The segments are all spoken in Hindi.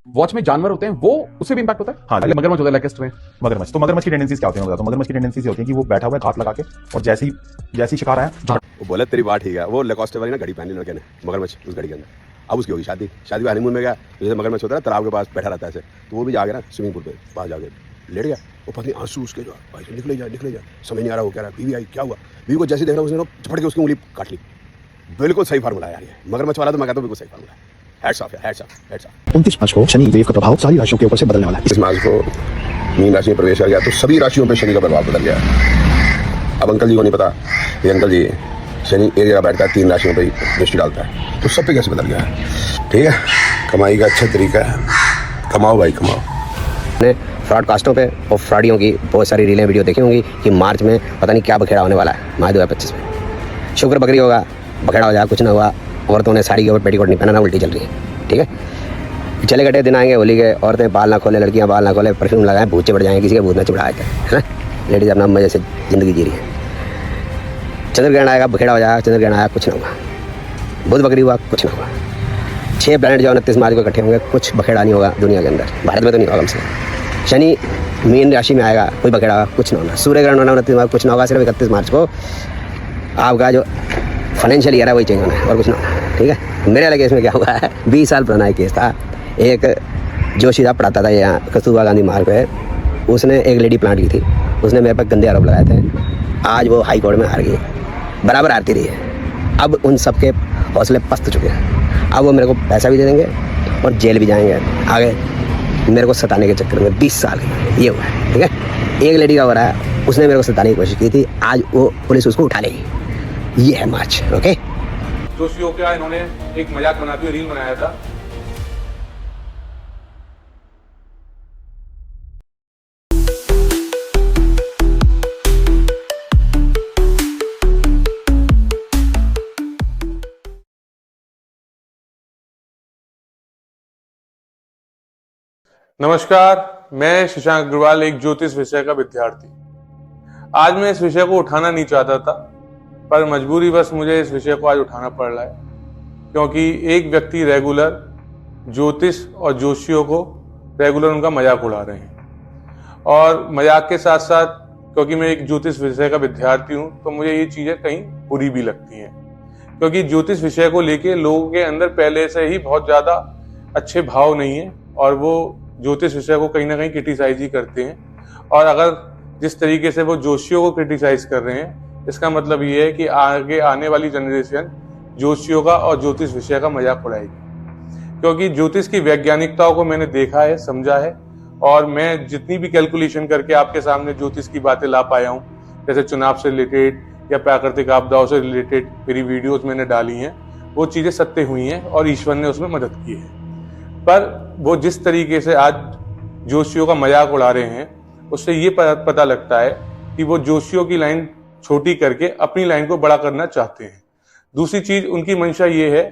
वॉच में जानवर होते हैं, वो उससे भी इंपैक्ट होता है। हाँ, मगरमच्छ होता है लेकेस्ट में। मगरमच्छ की टेंडेंसीज क्या होती है मैं बताता हूँ। मगरमच्छ की टेंडेंसीज होती है कि वो बैठा हुआ है हाथ लगा के, और जैसी शिकार आया वो बोला तेरी बात ठीक है। वो लेकोस्टे वाली ना घड़ी पहनी लड़के ने, मगरमच्छ उस घड़ी के अंदर। अब उसकी होगी शादी में हनीमून में गया, जैसे मगरमच्छ होता है तालाब के पास बैठा रहता है ऐसे, तो वो भी जाके ना स्विमिंग पूल पे बाहर जाके लेट गया। वो पत्नी आंसू उसके जो भाई निकले जा, समझ नहीं आ रहा वो कह रहा है बीवी आई क्या हुआ। बीवी को जैसे देख रहा उसने झपट के उसकी उंगली काट ली। बिल्कुल सही फार्मूला है यार, ये मगरमच्छ वाला तो मैं कहता हूँ बिल्कुल सही फार्मूला है। हैट्स ऑफ 29 मार्च को शनि वेव का प्रभाव सारी राशियों के ऊपर से बदलने वाला है। इस मार्च को मीन राशि में प्रवेश कर गया तो सभी राशियों पे शनि का प्रभाव बदल गया। अब अंकल जी को नहीं पता कि अंकल जी शनि एक जगह बैठता है 3 राशियों पे दृष्टि डालता है, तो सब पे कैसे बदल गया। ठीक है, कमाई का अच्छा तरीका है, कमाओ भाई कमाओ। फ्रॉडकास्टों पे और फ्रॉडियों की बहुत सारी रीलें वीडियो देखी होंगी कि मार्च में पता नहीं क्या बखेड़ा होने वाला है। मार्च 2025 में शुक्र बकरी होगा, बखेड़ा हो जाए, कुछ ना हुआ। औरतों ने साड़ी के ऊपर पेटीकोट नहीं पहना, उल्टी चल रही है। ठीक है, चले गटे दिन आएंगे होली के, औरतें बाल ना खोले, लड़कियां बाल ना खोले, परफ्यूम लगाएं, भूत चिपड़ जाएंगे, किसी के भूत ना चिपड़ाए, है ना। लेडीज अपना मजे से ज़िंदगी जी रही है। चंद्रग्रहण आएगा, बखेड़ा हो जाएगा, चंद्रग्रहण आया कुछ ना होगा। बुध बकरी हुआ, कुछ ना होगा। 6 प्लैनेट जो 29 मार्च को इकट्ठे होंगे, कुछ बखेड़ा नहीं होगा दुनिया के अंदर, भारत में तो नहीं होगा कम से कम। शनि मीन राशि में आएगा, कोई बखेड़ा होगा, कुछ ना होगा। सूर्य ग्रहण होना 29 मार्च, कुछ ना होगा। सिर्फ 31 मार्च को आपका जो फाइनेंशियल ईयर है वही चेंज होना है और कुछ ना होना। ठीक है, मेरे वाले केस में क्या हुआ है, 20 साल पुराना केस था। एक जोशी साहब पढ़ाता था यहाँ कस्तूरबा गांधी मार्ग पे, उसने एक लेडी प्लांट की थी, उसने मेरे पर गंदे आरोप लगाए थे। आज वो हाई कोर्ट में हार गई, बराबर हारती रही है। अब उन सब के हौसले पस्त चुके हैं। अब वो मेरे को पैसा भी दे देंगे और जेल भी जाएंगे आगे, मेरे को सताने के चक्कर में 20 साल ये हुआ है। ठीक है, एक लेडी का हो रहा है, उसने मेरे को सताने की कोशिश की थी, आज वो पुलिस उसको उठा लेगी। ये है मार्च। ओके, जोशियों का इन्होंने एक मजाक बनाते हुए रील बनाया था। नमस्कार, मैं शशांक अग्रवाल, एक ज्योतिष विषय का विद्यार्थी। आज मैं इस विषय को उठाना नहीं चाहता था, पर मजबूरी बस मुझे इस विषय को आज उठाना पड़ रहा है, क्योंकि एक व्यक्ति रेगुलर ज्योतिष और जोशियों को रेगुलर उनका मजाक उड़ा रहे हैं। और मजाक के साथ साथ, क्योंकि मैं एक ज्योतिष विषय का विद्यार्थी हूं, तो मुझे ये चीजें कहीं बुरी भी लगती हैं, क्योंकि ज्योतिष विषय को लेके लोगों के अंदर पहले से ही बहुत ज्यादा अच्छे भाव नहीं है और वो ज्योतिष विषय को कहीं ना कहीं क्रिटिसाइज ही करते हैं। और अगर जिस तरीके से वो जोशियों को क्रिटिसाइज कर रहे हैं, इसका मतलब ये है कि आगे आने वाली जनरेशन जोशियों का और ज्योतिष विषय का मजाक उड़ाएगी। क्योंकि ज्योतिष की वैज्ञानिकताओं को मैंने देखा है, समझा है, और मैं जितनी भी कैलकुलेशन करके आपके सामने ज्योतिष की बातें ला पाया हूँ, जैसे चुनाव से रिलेटेड या प्राकृतिक आपदाओं से रिलेटेड मेरी वीडियोज मैंने डाली हैं, वो चीजें सत्य हुई हैं और ईश्वर ने उसमें मदद की है। पर वो जिस तरीके से आज जोशियों का मजाक उड़ा रहे हैं, उससे ये पता लगता है कि वो जोशियों की लाइन छोटी करके अपनी लाइन को बड़ा करना चाहते हैं। दूसरी चीज, उनकी मंशा ये है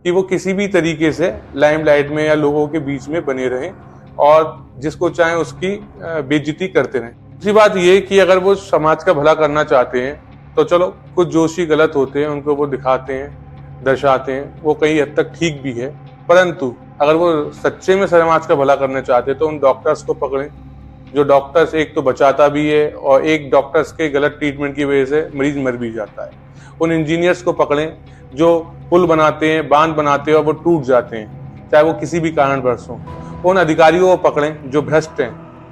कि वो किसी भी तरीके से लाइमलाइट में या लोगों के बीच में बने रहें और जिसको चाहे उसकी बेइज्जती करते रहें। दूसरी बात ये कि अगर वो समाज का भला करना चाहते हैं तो चलो, कुछ जोशी गलत होते हैं, उनको वो दिखाते हैं, दर्शाते हैं, वो कई हद तक ठीक भी है। परंतु अगर वो सच्चे में समाज का भला करना चाहते हैं तो उन डॉक्टर्स को पकड़ें, जो डॉक्टर्स एक तो बचाता भी है और एक डॉक्टर्स के गलत ट्रीटमेंट की वजह से मरीज मर भी जाता है। उन इंजीनियर्स को पकड़ें जो पुल बनाते हैं, बांध बनाते हैं और वो टूट जाते हैं, चाहे वो किसी भी कारणवश हो। उन अधिकारियों को पकड़ें जो भ्रष्ट हैं।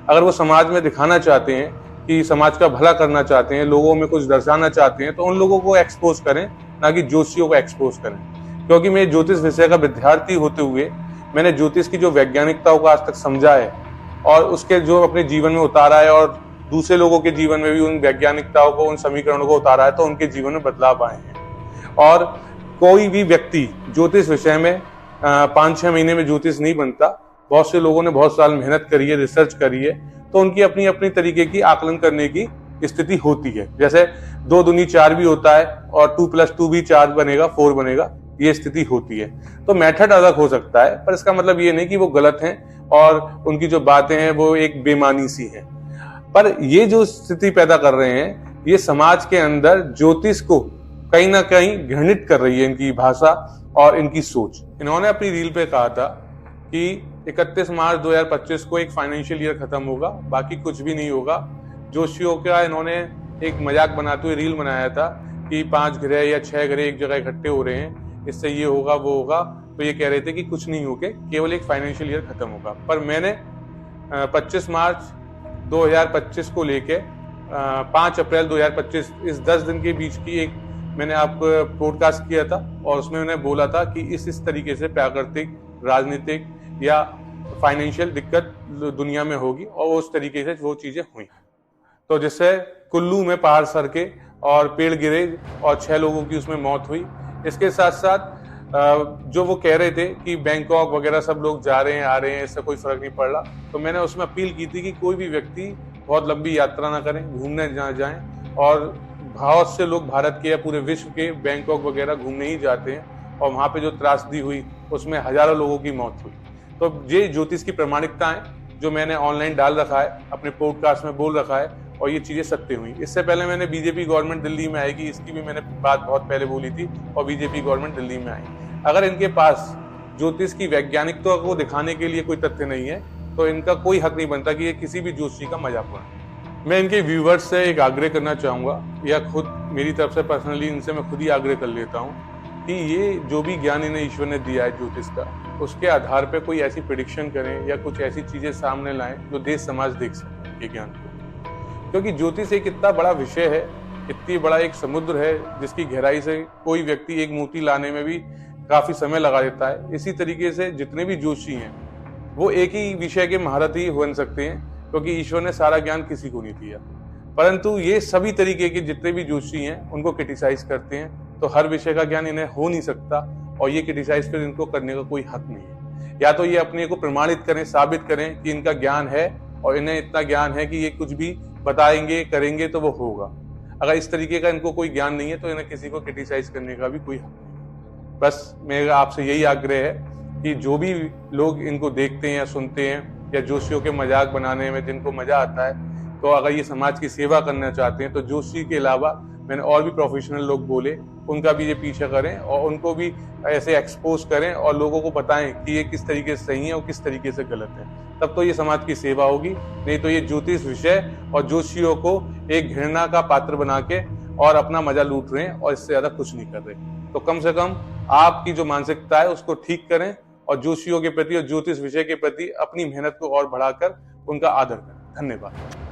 अगर वो समाज में दिखाना चाहते हैं कि समाज का भला करना चाहते हैं, लोगों में कुछ दर्शाना चाहते हैं, तो उन लोगों को एक्सपोज करें, ना कि जोशियों को एक्सपोज करें। क्योंकि मैं ज्योतिष विषय का विद्यार्थी होते हुए मैंने ज्योतिष की जो वैज्ञानिकताओं को आज तक समझा है और उसके जो अपने जीवन में उतारा है और दूसरे लोगों के जीवन में भी उन वैज्ञानिकताओं को, उन समीकरणों को उतारा है, तो उनके जीवन में बदलाव आए हैं। और कोई भी व्यक्ति ज्योतिष विषय में 5-6 महीने में ज्योतिष नहीं बनता। बहुत से लोगों ने बहुत साल मेहनत करी है, रिसर्च करी है, तो उनकी अपनी अपनी तरीके की आकलन करने की स्थिति होती है। जैसे 2 दूनी 4 भी होता है और 2+2 भी 4 बनेगा, 4 बनेगा, ये स्थिति होती है। तो मेथड अलग हो सकता है, पर इसका मतलब ये नहीं कि वो गलत हैं और उनकी जो बातें हैं वो एक बेमानी सी है। पर ये जो स्थिति पैदा कर रहे हैं, ये समाज के अंदर ज्योतिष को कहीं ना कहीं घृणित कर रही है, इनकी भाषा और इनकी सोच। इन्होंने अपनी रील पे कहा था कि 31 मार्च 2025 को एक फाइनेंशियल ईयर खत्म होगा, बाकी कुछ भी नहीं होगा। जोशियों का इन्होंने एक मजाक बनाते हुए रील बनाया था कि 5 ग्रह या 6 ग्रह एक जगह इकट्ठे हो रहे हैं, इससे ये होगा वो होगा, तो ये कह रहे थे कि कुछ नहीं होके केवल एक फाइनेंशियल ईयर खत्म होगा। पर मैंने 25 मार्च 2025 को लेके 5 अप्रैल 2025 इस 10 दिन के बीच की एक मैंने आपको पॉडकास्ट किया था और उसमें मैंने बोला था कि इस तरीके से प्राकृतिक, राजनीतिक या फाइनेंशियल दिक्कत दुनिया में होगी और उस तरीके से वो चीजें हुई। तो जिससे कुल्लू में पहाड़ सरके और पेड़ गिरे और 6 लोगों की उसमें मौत हुई। इसके साथ साथ जो वो कह रहे थे कि बैंकॉक वगैरह सब लोग जा रहे हैं आ रहे हैं, इससे कोई फर्क नहीं पड़ रहा, तो मैंने उसमें अपील की थी कि कोई भी व्यक्ति बहुत लंबी यात्रा ना करें, घूमने ना जाएं। और बहुत से लोग भारत के या पूरे विश्व के बैंकॉक वगैरह घूमने ही जाते हैं और वहाँ पे जो त्रासदी हुई उसमें हजारों लोगों की मौत हुई। तो ये ज्योतिष की प्रामाणिकता है जो मैंने ऑनलाइन डाल रखा है, अपने पॉडकास्ट में बोल रखा है और ये चीजें सत्य हुई। इससे पहले मैंने बीजेपी गवर्नमेंट दिल्ली में आएगी इसकी भी मैंने बात बहुत पहले बोली थी और बीजेपी गवर्नमेंट दिल्ली में आई। अगर इनके पास ज्योतिष की वैज्ञानिकता को दिखाने के लिए कोई तथ्य नहीं है तो इनका कोई हक नहीं बनता कि ये किसी भी ज्योतिषी का मजाक उड़ाए। मैं इनके व्यूवर्स से एक आग्रह करना चाहूंगा, या खुद मेरी तरफ से पर्सनली इनसे मैं खुद ही आग्रह कर लेता हूँ कि ये जो भी ज्ञान इन्हें ईश्वर ने दिया है ज्योतिष का, उसके आधार पर कोई ऐसी प्रेडिक्शन करें या कुछ ऐसी चीजें सामने लाएं जो देश समाज देख सके ये ज्ञान को। क्योंकि ज्योतिष एक इतना बड़ा विषय है, इतनी बड़ा एक समुद्र है जिसकी गहराई से कोई व्यक्ति एक मोती लाने में भी काफी समय लगा देता है। इसी तरीके से जितने भी जोशी हैं वो एक ही विषय के महारथी ही बन सकते हैं क्योंकि ईश्वर ने सारा ज्ञान किसी को नहीं दिया। परंतु ये सभी तरीके के जितने भी जोशी हैं उनको क्रिटिसाइज करते हैं, तो हर विषय का ज्ञान इन्हें हो नहीं सकता और ये क्रिटिसाइज फिर इनको करने का कोई हक नहीं है। या तो ये अपने को प्रमाणित करें, साबित करें कि इनका ज्ञान है और इन्हें इतना ज्ञान है कि ये कुछ भी बताएंगे करेंगे तो वो होगा। अगर इस तरीके का इनको कोई ज्ञान नहीं है तो इन्हें किसी को क्रिटिसाइज करने का भी कोई हक नहीं। बस मेरा आपसे यही आग्रह है कि जो भी लोग इनको देखते हैं या सुनते हैं या जोशियों के मजाक बनाने में जिनको मजा आता है, तो अगर ये समाज की सेवा करना चाहते हैं तो जोशी के अलावा मैंने और भी प्रोफेशनल लोग बोले, उनका भी ये पीछा करें और उनको भी ऐसे एक्सपोज करें और लोगों को बताएं कि ये किस तरीके से सही है और किस तरीके से गलत है। तब तो ये समाज की सेवा होगी, नहीं तो ये ज्योतिष विषय और जोशियों को एक घृणा का पात्र बना के और अपना मजा लूट रहे हैं और इससे ज्यादा कुछ नहीं कर रहे। तो कम से कम आपकी जो मानसिकता है उसको ठीक करें और जोशियों के प्रति और ज्योतिष विषय के प्रति अपनी मेहनत को और बढ़ाकर उनका आदर करें। धन्यवाद।